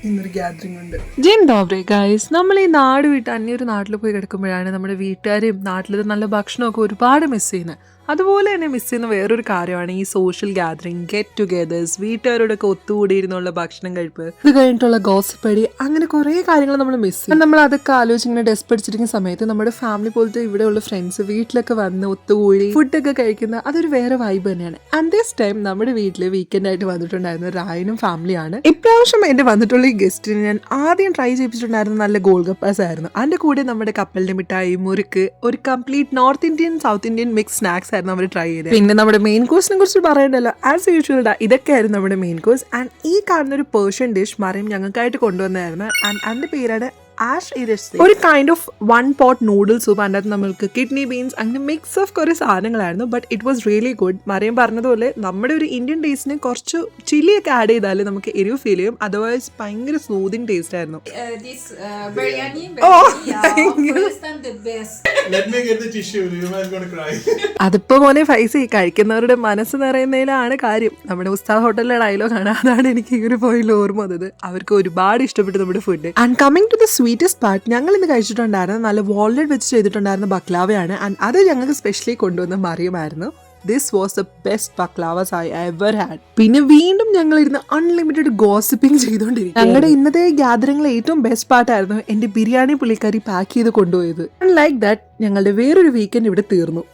ഇന്നൊരു ഗ്യാദറിംഗ് ഉണ്ട്. ഗൈസ്, നമ്മൾ ഈ നാട് വിട്ട് അന്യൊരു നാട്ടിൽ പോയി കിടക്കുമ്പോഴാണ് നമ്മുടെ വീട്ടുകാരെയും നാട്ടിലത്തെ നല്ല ഭക്ഷണമൊക്കെ ഒരുപാട് മിസ് ചെയ്യുന്നത്. അതുപോലെ തന്നെ മിസ് ചെയ്യുന്ന വേറൊരു കാര്യമാണ് ഈ സോഷ്യൽ ഗ്യാദറിംഗ്, ഗെറ്റ് ടുഗെദേഴ്സ്, വീട്ടുകാരോടൊക്കെ ഒത്തുകൂടിയിരുന്നുള്ള ഭക്ഷണം കഴിപ്പ്, ഇത് കഴിഞ്ഞിട്ടുള്ള ഗോസിപ്പടി, അങ്ങനെ കുറേ കാര്യങ്ങൾ നമ്മൾ മിസ് ചെയ്യും. നമ്മൾ അതൊക്കെ ആലോചിച്ചിങ്ങനെ ഡെസ്പ് അടിച്ചിരിക്കുന്ന സമയത്ത് നമ്മുടെ ഫാമിലി പോലത്തെ ഇവിടെയുള്ള ഫ്രണ്ട്സ് വീട്ടിലൊക്കെ വന്ന് ഒത്തുകൂടി ഫുഡൊക്കെ കഴിക്കുന്ന അതൊരു വേറെ വൈബ് തന്നെയാണ്. ആൻഡ് ദിസ് ടൈം നമ്മുടെ വീട്ടിൽ വീക്കെൻഡ് ആയിട്ട് വന്നിട്ടുണ്ടായിരുന്ന രായനും ഫാമിലിയാണ്. ഇപ്രാവശ്യം എന്റെ വന്നിട്ടുള്ള ഈ ഗസ്റ്റിന് ഞാൻ ആദ്യം ട്രൈ ചെയ്യിപ്പിച്ചിട്ടുണ്ടായിരുന്ന നല്ല ഗോൾഗപ്പാസ് ആയിരുന്നു. അതിന്റെ കൂടെ നമ്മുടെ കപ്പലിന്റെ മിഠായി, മുറുക്ക്, ഒരു complete north Indian south Indian mix snacks ആയിരുന്നു അവർ ട്രൈ ചെയ്തത്. പിന്നെ നമ്മുടെ മെയിൻ കോഴ്സിനെ കുറിച്ച് പറയണ്ടല്ലോ, ആസ് യൂഷ്വൽ ഇതൊക്കെയായിരുന്നു നമ്മുടെ മെയിൻ കോഴ്സ്. ആൻഡ് ഈ കാണുന്ന ഒരു പേർഷ്യൻ ഡിഷ് മറിയം ഞങ്ങൾക്കായിട്ട് കൊണ്ടുവന്നായിരുന്നു. ആൻഡ് അതിന്റെ പേരാണ് ആഷ് ഇരസ്. ഒരു kind of one pot noodle soup. അതിൻ്റെ അകത്ത് നമ്മൾക്ക് കിഡ്നി ബീൻസ് അങ്ങനെ മിക്സ് ഓഫ് കുറേ സാധനങ്ങളായിരുന്നു. But it was really good. മറിയം പറഞ്ഞതുപോലെ നമ്മുടെ ഒരു ഇന്ത്യൻ ടേസ്റ്റിന് കുറച്ച് ചില്ലിയൊക്കെ ആഡ് ചെയ്താൽ നമുക്ക് എരിവ് ഫീൽ ചെയ്യും. അതർവൈസ് ഭയങ്കര സൂതിങ് ടേസ്റ്റ് ആയിരുന്നു. അതിപ്പോ മോനെ ഫൈസി, കഴിക്കുന്നവരുടെ മനസ്സ് നിറയുന്നതിലാണ് കാര്യം. നമ്മുടെ ഉസ്താദ് ഹോട്ടലിലെ ഡയലോഗാണ്. അതാണ് എനിക്ക് ഈ ഒരു പോയിന്റ് ഓർമ്മ വന്നത്. അവർക്ക് ഒരുപാട് ഇഷ്ടപ്പെട്ടു നമ്മുടെ food. And coming to the sweetest part, ഞങ്ങൾ ഇന്ന് കഴിച്ചിട്ടുണ്ടായിരുന്ന നല്ല വാൾനട്ട് വെച്ച് ചെയ്തിട്ടുണ്ടായിരുന്ന ബക്ലാവയാണ്. ആൻഡ് അത് ഞങ്ങൾക്ക് സ്പെഷ്യലി കൊണ്ടുവന്ന മറിയമായിരുന്നു. This was the best baklavas I ever had. പിന്നെ വീണ്ടും ഞങ്ങൾ ഇരുന്ന് അൺലിമിറ്റഡ് ഗോസിപ്പിംഗ് ചെയ്തുകൊണ്ടിരിക്കും. ഞങ്ങളുടെ ഇന്നത്തെ ഗ്യാദറിംഗിലെ ഏറ്റവും ബെസ്റ്റ് പാർട്ടായിരുന്നു എന്റെ ബിരിയാണി പുള്ളിക്കാരി പാക്ക് ചെയ്ത് കൊണ്ടുപോയത്. ആൻഡ് ലൈക്ക് ദാറ്റ് ഞങ്ങളുടെ വേറൊരു വീക്കെൻഡ് ഇവിടെ തീർന്നു.